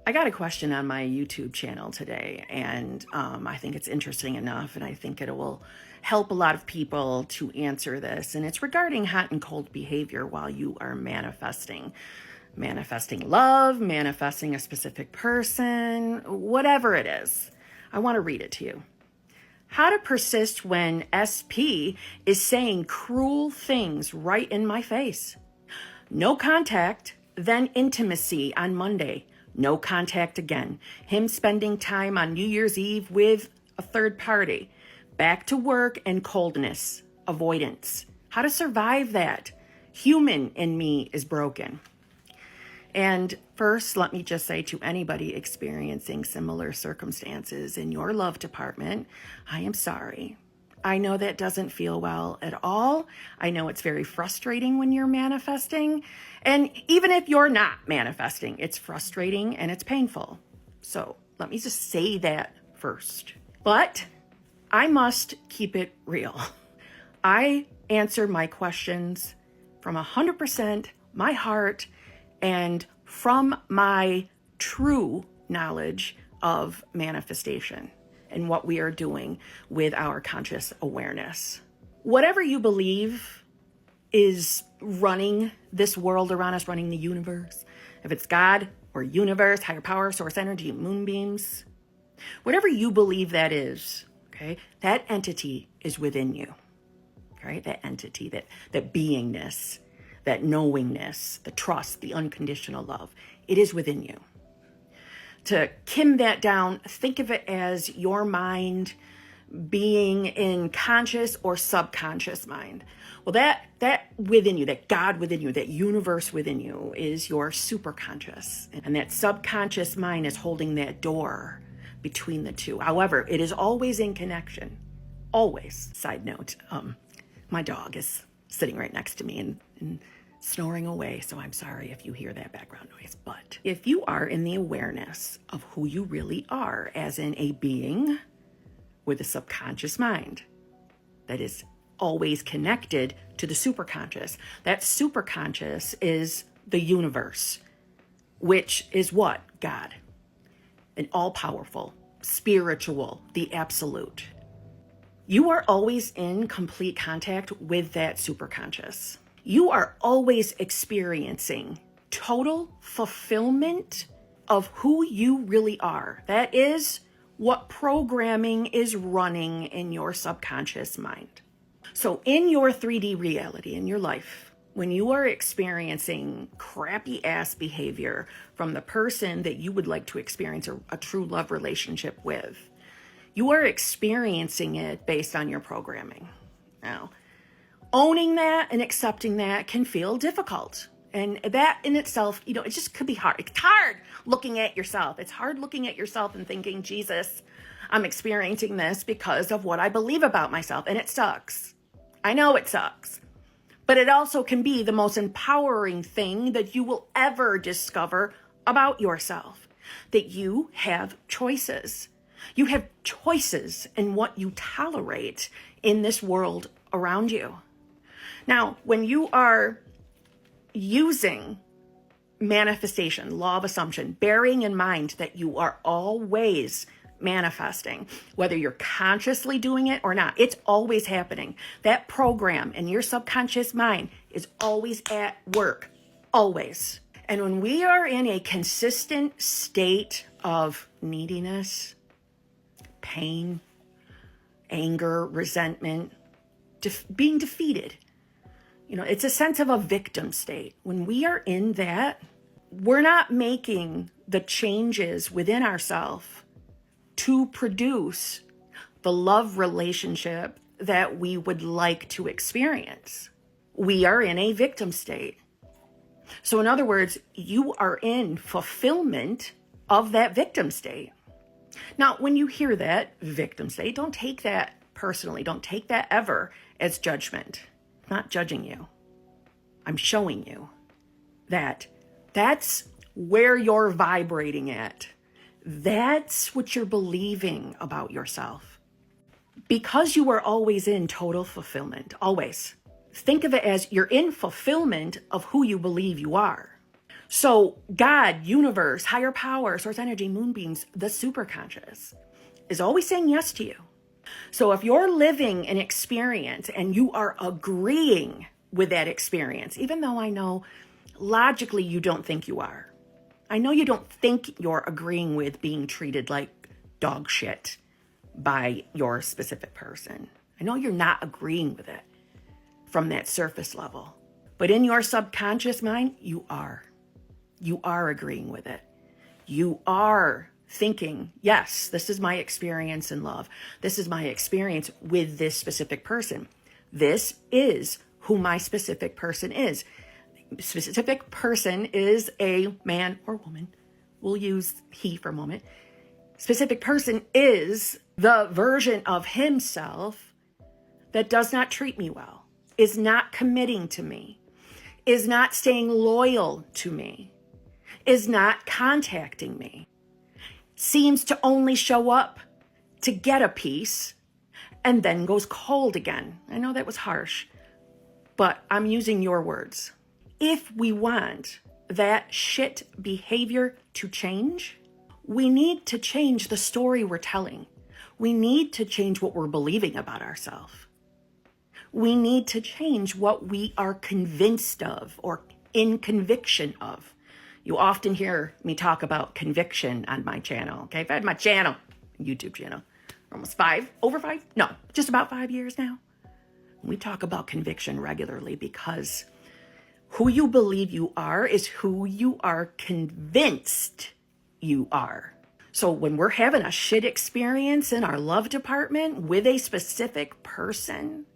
I got a question on my YouTube channel today, and I think it's interesting enough, and I think it will help a lot of people to answer this. And it's regarding hot and cold behavior while you are manifesting. Manifesting love, manifesting a specific person, whatever it is. I want to read it to you. How to persist when SP is saying cruel things right in my face. No contact, then intimacy on Monday. No contact again. Him spending time on New Year's Eve with a third party. Back to work and coldness. Avoidance. How to survive that? Human in me is broken. And first, let me just say to anybody experiencing similar circumstances in your love department, I am sorry. I know that doesn't feel well at all. I know it's very frustrating when you're manifesting. And even if you're not manifesting, it's frustrating and it's painful. So let me just say that first. But I must keep it real. I answer my questions from 100% my heart and from my true knowledge of manifestation and what we are doing with our conscious awareness. Whatever you believe is running this world around us, running the universe, if it's God or universe, higher power, source energy, moonbeams, whatever you believe that is, okay, that entity is within you, okay, that entity, that beingness, that knowingness, the trust, the unconditional love, it is within you. To Kim that down, think of it as your mind being in conscious or subconscious mind. Well, that within you, that God within you, that universe within you is your superconscious. And that subconscious mind is holding that door between the two. However, it is always in connection. Always. Side note, my dog is sitting right next to me and snoring away, so I'm sorry if you hear that background noise. But if you are in the awareness of who you really are, as in a being with a subconscious mind that is always connected to the superconscious, that superconscious is the universe, which is what? God. An all-powerful, spiritual, the absolute. You are always in complete contact with that superconscious. You are always experiencing total fulfillment of who you really are. That is what programming is running in your subconscious mind. So in your 3D reality, in your life, when you are experiencing crappy ass behavior from the person that you would like to experience a true love relationship with, you are experiencing it based on your programming. Now, owning that and accepting that can feel difficult. And that in itself, it just could be hard. It's hard looking at yourself. It's hard looking at yourself and thinking, Jesus, I'm experiencing this because of what I believe about myself. And it sucks. I know it sucks. But it also can be the most empowering thing that you will ever discover about yourself. That you have choices. You have choices in what you tolerate in this world around you. Now, when you are using manifestation, law of assumption, bearing in mind that you are always manifesting, whether you're consciously doing it or not, it's always happening. That program in your subconscious mind is always at work, always. And when we are in a consistent state of neediness, pain, anger, resentment, being defeated, it's a sense of a victim state. When we are in that, we're not making the changes within ourselves to produce the love relationship that we would like to experience. We are in a victim state. So in other words, you are in fulfillment of that victim state. Now, when you hear that victim state, don't take that personally. Don't take that ever as judgment. I'm not judging you. I'm showing you that that's where you're vibrating at. That's what you're believing about yourself. Because you are always in total fulfillment, always. Think of it as you're in fulfillment of who you believe you are. So God, universe, higher power, source energy, moonbeams, the superconscious is always saying yes to you. So if you're living an experience and you are agreeing with that experience, even though I know logically you don't think you are, I know you don't think you're agreeing with being treated like dog shit by your specific person. I know you're not agreeing with it from that surface level, but in your subconscious mind, you are. You are agreeing with it. You are thinking, yes, this is my experience in love. This is my experience with this specific person. This is who my specific person is. Specific person is a man or woman. We'll use he for a moment. Specific person is the version of himself that does not treat me well, is not committing to me, is not staying loyal to me, is not contacting me, seems to only show up to get a piece and then goes cold again. I know that was harsh, but I'm using your words. If we want that shit behavior to change, we need to change the story we're telling. We need to change what we're believing about ourselves. We need to change what we are convinced of or in conviction of. You often hear me talk about conviction on my channel. Okay, I've had my channel, YouTube channel, for almost just about 5 years now. We talk about conviction regularly because who you believe you are is who you are convinced you are. So when we're having a shit experience in our love department with a specific person,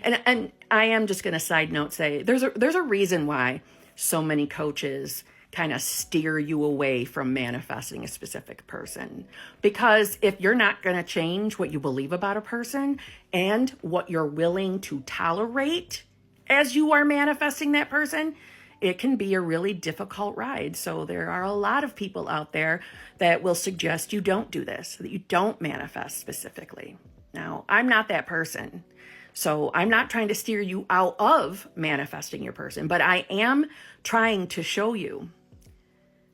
and I am just going to side note say there's a reason why so many coaches kind of steer you away from manifesting a specific person. Because if you're not going to change what you believe about a person and what you're willing to tolerate as you are manifesting that person, it can be a really difficult ride. So there are a lot of people out there that will suggest you don't do this, that you don't manifest specifically. Now, I'm not that person. So I'm not trying to steer you out of manifesting your person, but I am trying to show you,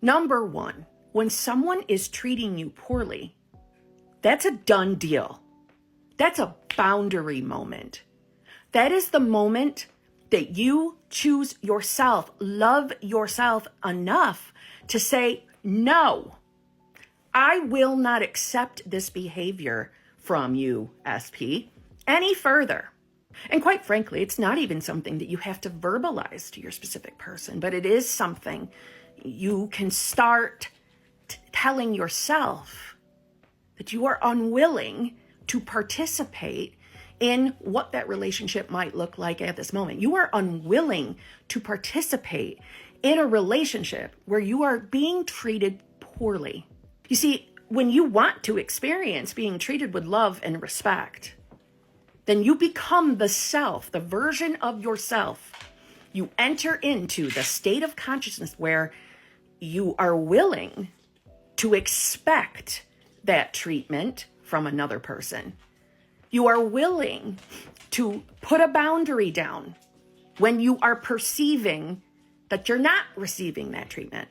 number one, when someone is treating you poorly, that's a done deal. That's a boundary moment. That is the moment that you choose yourself, love yourself enough to say, no, I will not accept this behavior from you, SP, any further. And quite frankly, it's not even something that you have to verbalize to your specific person, but it is something you can start telling yourself that you are unwilling to participate in what that relationship might look like at this moment. You are unwilling to participate in a relationship where you are being treated poorly. You see, when you want to experience being treated with love and respect, then you become the self, the version of yourself. You enter into the state of consciousness where you are willing to expect that treatment from another person. You are willing to put a boundary down when you are perceiving that you're not receiving that treatment.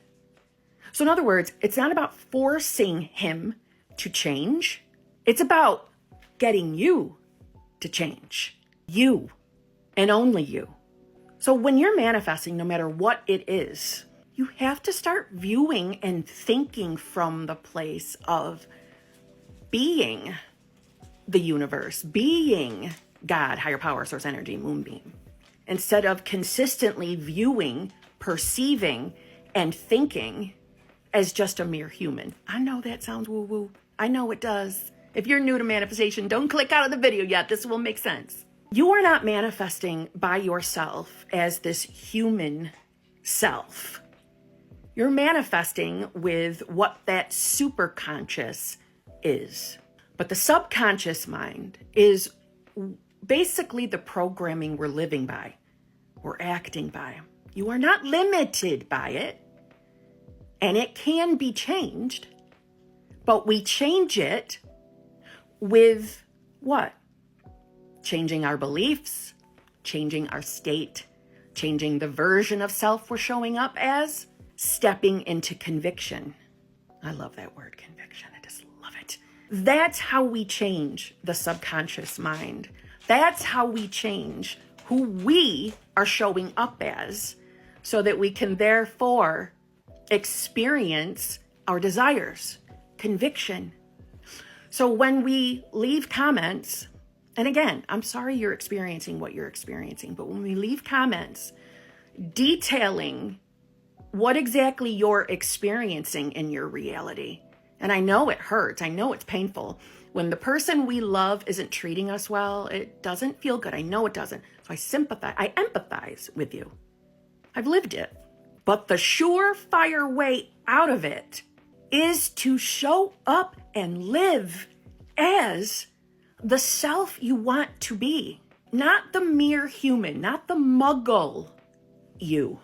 So in other words, it's not about forcing him to change. It's about getting you to change. You and only you. So when you're manifesting, no matter what it is, you have to start viewing and thinking from the place of being the universe, being God, higher power, source energy, moonbeam, instead of consistently viewing, perceiving, and thinking as just a mere human. I know that sounds woo-woo. I know it does. If you're new to manifestation, don't click out of the video yet. This will make sense. You are not manifesting by yourself as this human self. You're manifesting with what that superconscious is. But the subconscious mind is basically the programming we're living by, we're acting by. You are not limited by it, and it can be changed, but we change it with what? Changing our beliefs, changing our state, changing the version of self we're showing up as, stepping into conviction. I love that word, conviction. I just love it. That's how we change the subconscious mind. That's how we change who we are showing up as, so that we can therefore experience our desires, conviction. So when we leave comments, and again, I'm sorry you're experiencing what you're experiencing, but when we leave comments detailing what exactly you're experiencing in your reality, and I know it hurts, I know it's painful. When the person we love isn't treating us well, it doesn't feel good. I know it doesn't. So I sympathize, I empathize with you. I've lived it. But the surefire way out of it is to show up and live as the self you want to be. Not the mere human, not the muggle you.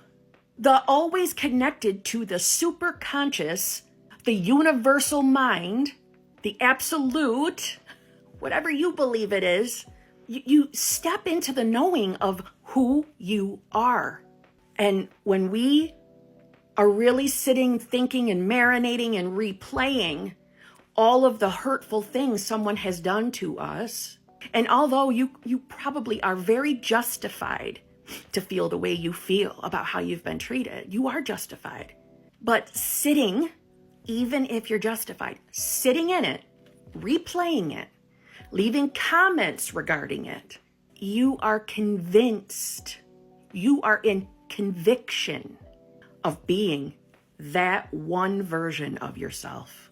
The always connected to the superconscious, the universal mind, the absolute, whatever you believe it is. You step into the knowing of who you are. And when we are really sitting, thinking and marinating and replaying all of the hurtful things someone has done to us, and although you probably are very justified to feel the way you feel about how you've been treated, you are justified. But sitting, even if you're justified, sitting in it, replaying it, leaving comments regarding it, you are convinced, you are in conviction of being that one version of yourself.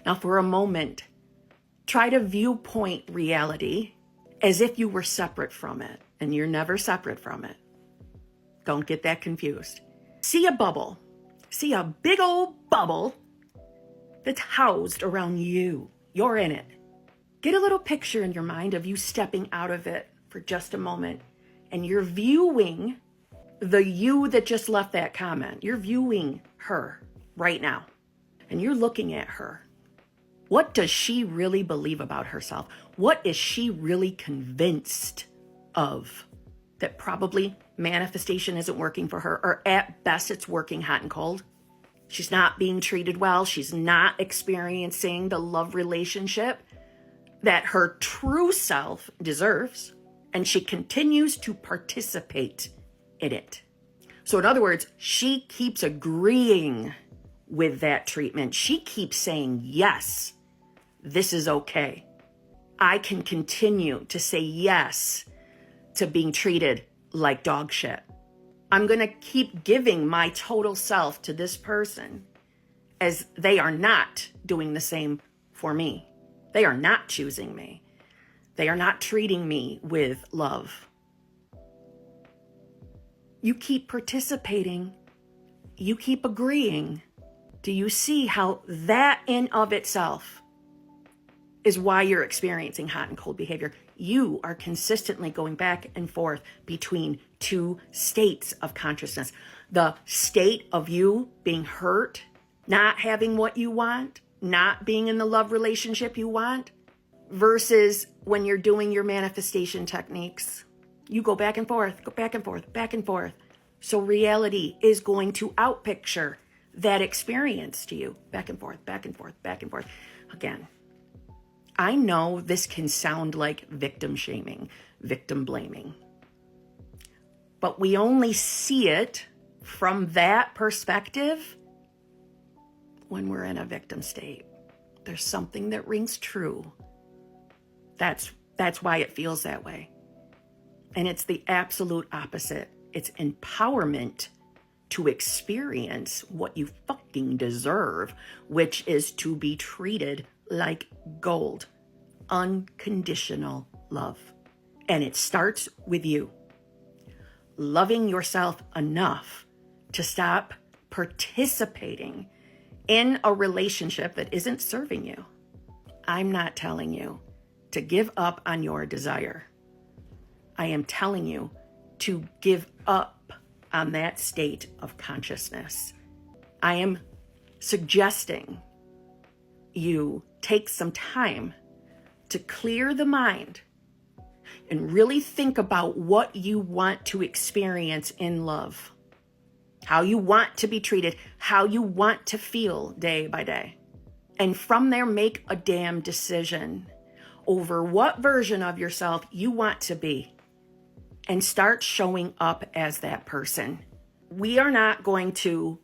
Now, for a moment, try to viewpoint reality as if you were separate from it, and you're never separate from it. Don't get that confused. See a bubble. See a big old bubble that's housed around you. You're in it. Get a little picture in your mind of you stepping out of it for just a moment, and you're viewing the you that just left that comment. You're viewing her right now, and you're looking at her. What does she really believe about herself? What is she really convinced of? That probably manifestation isn't working for her, or at best it's working hot and cold. She's not being treated well. She's not experiencing the love relationship that her true self deserves, and she continues to participate in it. So in other words, she keeps agreeing with that treatment. She keeps saying, yes, this is okay. I can continue to say yes to being treated like dog shit. I'm going to keep giving my total self to this person as they are not doing the same for me. They are not choosing me. They are not treating me with love. You keep participating. You keep agreeing. Do you see how that in of itself is why you're experiencing hot and cold behavior? You are consistently going back and forth between two states of consciousness. The state of you being hurt, not having what you want, not being in the love relationship you want, versus when you're doing your manifestation techniques. You go back and forth, go back and forth, back and forth. So reality is going to outpicture that experience to you. Back and forth, back and forth, back and forth. Again, I know this can sound like victim shaming, victim blaming, but we only see it from that perspective when we're in a victim state. There's something that rings true. That's why it feels that way. And it's the absolute opposite. It's empowerment to experience what you fucking deserve, which is to be treated like gold. Unconditional love. And it starts with you. Loving yourself enough to stop participating in a relationship that isn't serving you. I'm not telling you to give up on your desire. I am telling you to give up on that state of consciousness. I am suggesting you take some time to clear the mind and really think about what you want to experience in love. how you want to be treated, how you want to feel day by day. And from there, make a damn decision over what version of yourself you want to be and start showing up as that person. We are not going to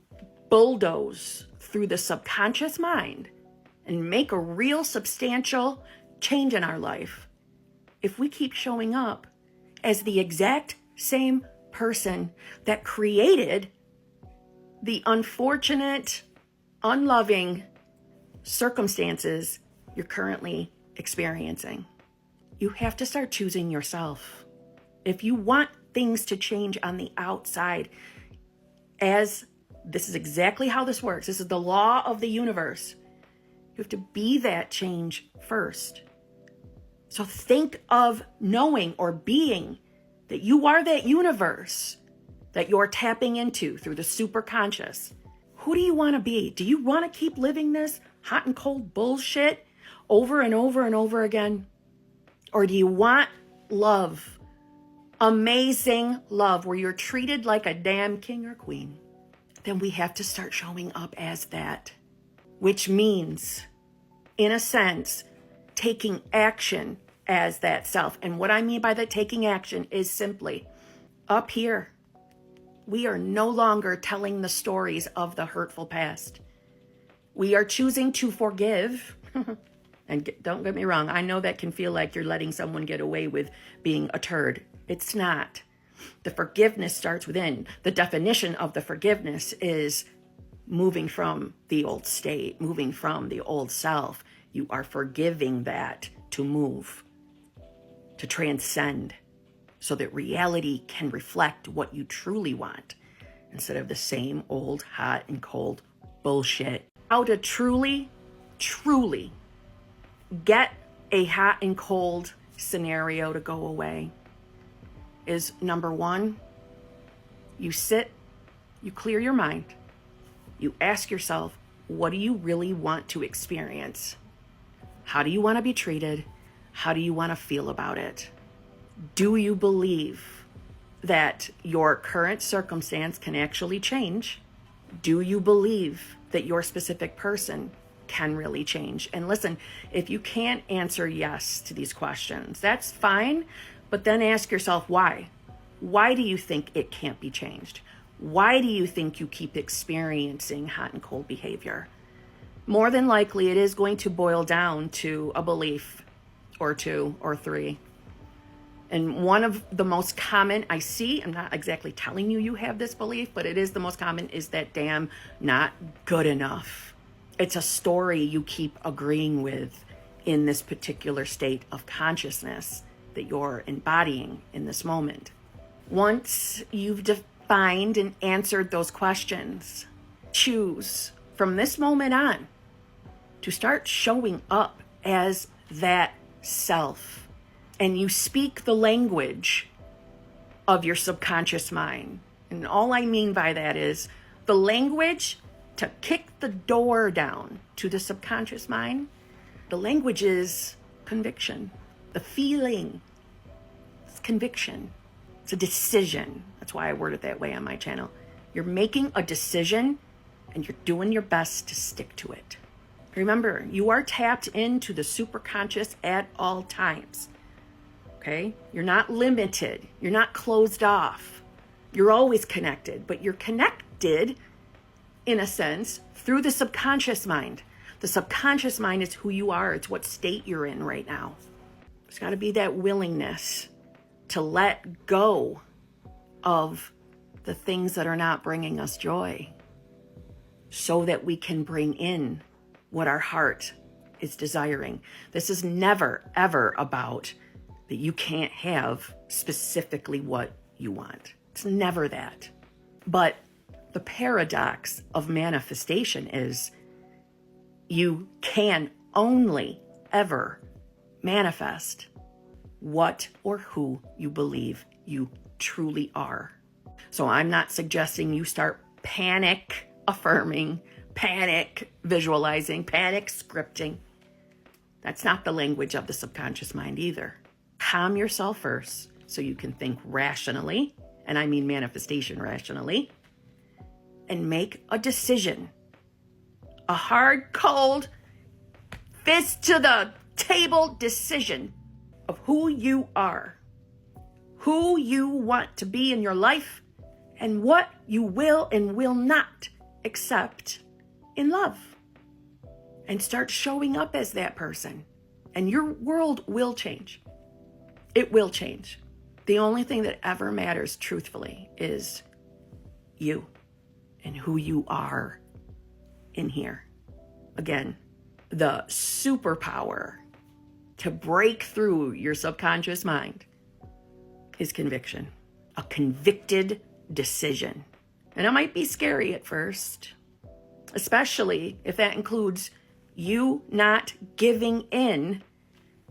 bulldoze through the subconscious mind and make a real substantial change in our life if we keep showing up as the exact same person that created the unfortunate, unloving circumstances you're currently experiencing. You have to start choosing yourself. If you want things to change on the outside, as this is exactly how this works, this is the law of the universe, you have to be that change first. So think of knowing or being that you are that universe that you're tapping into through the superconscious. Who do you want to be? Do you want to keep living this hot and cold bullshit over and over and over again? Or do you want love? Amazing love where you're treated like a damn king or queen? Then we have to start showing up as that, which means, in a sense, taking action as that self. And what I mean by that taking action is simply up here. We are no longer telling the stories of the hurtful past. We are choosing to forgive. And don't get me wrong, I know that can feel like you're letting someone get away with being a turd. It's not. The forgiveness starts within. The definition of the forgiveness is moving from the old state, moving from the old self. You are forgiving that to move, to transcend, so that reality can reflect what you truly want instead of the same old hot and cold bullshit. How to truly, truly get a hot and cold scenario to go away is number one, you sit, you clear your mind, you ask yourself, what do you really want to experience? How do you want to be treated? How do you want to feel about it? Do you believe that your current circumstance can actually change? Do you believe that your specific person can really change? And listen, if you can't answer yes to these questions, that's fine, but then ask yourself why. Why do you think it can't be changed? Why do you think you keep experiencing hot and cold behavior? More than likely, it is going to boil down to a belief or two or three. And one of the most common I see, I'm not exactly telling you you have this belief, but it is the most common, is that damn not good enough. It's a story you keep agreeing with in this particular state of consciousness that you're embodying in this moment. Once you've defined and answered those questions, choose from this moment on to start showing up as that self. And you speak the language of your subconscious mind. And all I mean by that is the language to kick the door down to the subconscious mind. The language is conviction. The feeling is conviction. It's a decision. That's why I word it that way on my channel. You're making a decision and you're doing your best to stick to it. Remember, you are tapped into the superconscious at all times. Okay? You're not limited. You're not closed off. You're always connected, but you're connected, in a sense, through the subconscious mind. The subconscious mind is who you are. It's what state you're in right now. There's got to be that willingness to let go of the things that are not bringing us joy so that we can bring in what our heart is desiring. This is never, ever about that you can't have specifically what you want. It's never that. But the paradox of manifestation is you can only ever manifest what or who you believe you truly are. So I'm not suggesting you start panic affirming, panic visualizing, panic scripting. That's not the language of the subconscious mind either. Calm yourself first so you can think rationally, and I mean manifestation rationally, and make a decision. A hard, cold, fist to the table decision of who you are, who you want to be in your life, and what you will and will not accept in love. And start showing up as that person. And your world will change. It will change. The only thing that ever matters, truthfully, is you and who you are in here. Again, the superpower to break through your subconscious mind is conviction. A convicted decision. And it might be scary at first, especially if that includes you not giving in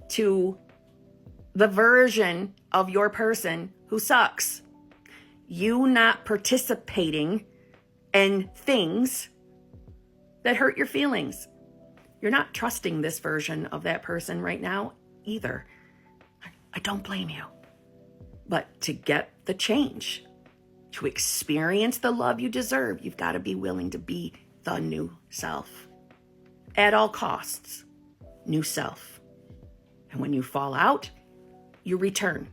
to the version of your person who sucks. You not participating in things that hurt your feelings. You're not trusting this version of that person right now either. I don't blame you. But to get the change, to experience the love you deserve, you've got to be willing to be the new self. At all costs, new self. And when you fall out, you return.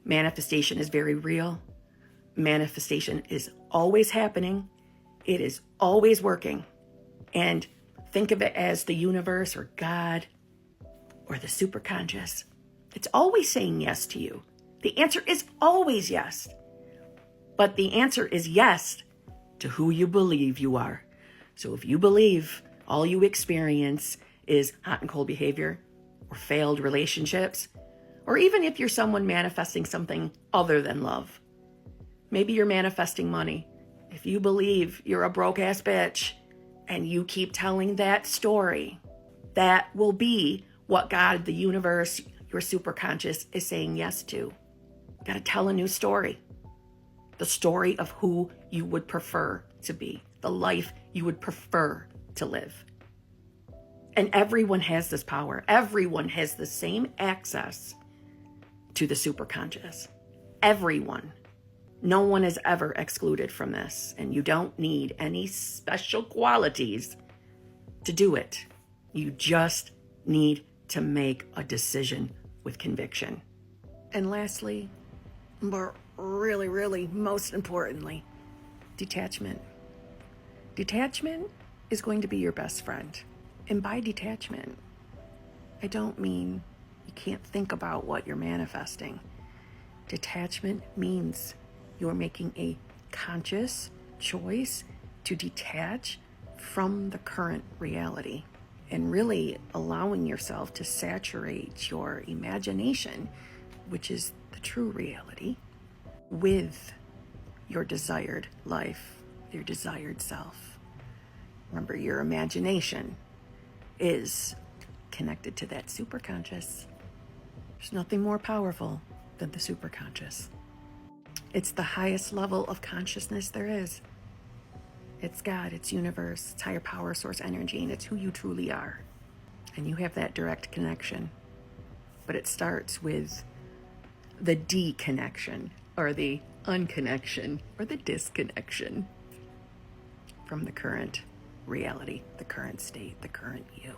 Manifestation is very real. Manifestation is always happening. It is always working. And think of it as the universe or God or the superconscious. It's always saying yes to you. The answer is always yes. But the answer is yes to who you believe you are. So if you believe all you experience is hot and cold behavior or failed relationships, or even if you're someone manifesting something other than love, maybe you're manifesting money. If you believe you're a broke ass bitch and you keep telling that story, that will be what God, the universe, your superconscious is saying yes to. You got to tell a new story. The story of who you would prefer to be, the life you would prefer to live. And everyone has this power. Everyone has the same access to the superconscious. Everyone. No one is ever excluded from this. And you don't need any special qualities to do it. You just need to make a decision with conviction. And lastly, but really, most importantly, detachment. Detachment is going to be your best friend. And by detachment, I don't mean you can't think about what you're manifesting. Detachment means you're making a conscious choice to detach from the current reality and really allowing yourself to saturate your imagination, which is the true reality, with your desired life, your desired self. Remember, your imagination is connected to that superconscious. There's nothing more powerful than the superconscious. It's the highest level of consciousness there is. It's God, it's universe, it's higher power, source energy, and it's who you truly are. And you have that direct connection. But it starts with the deconnection, or the unconnection, or the disconnection from the current reality, the current state, the current you.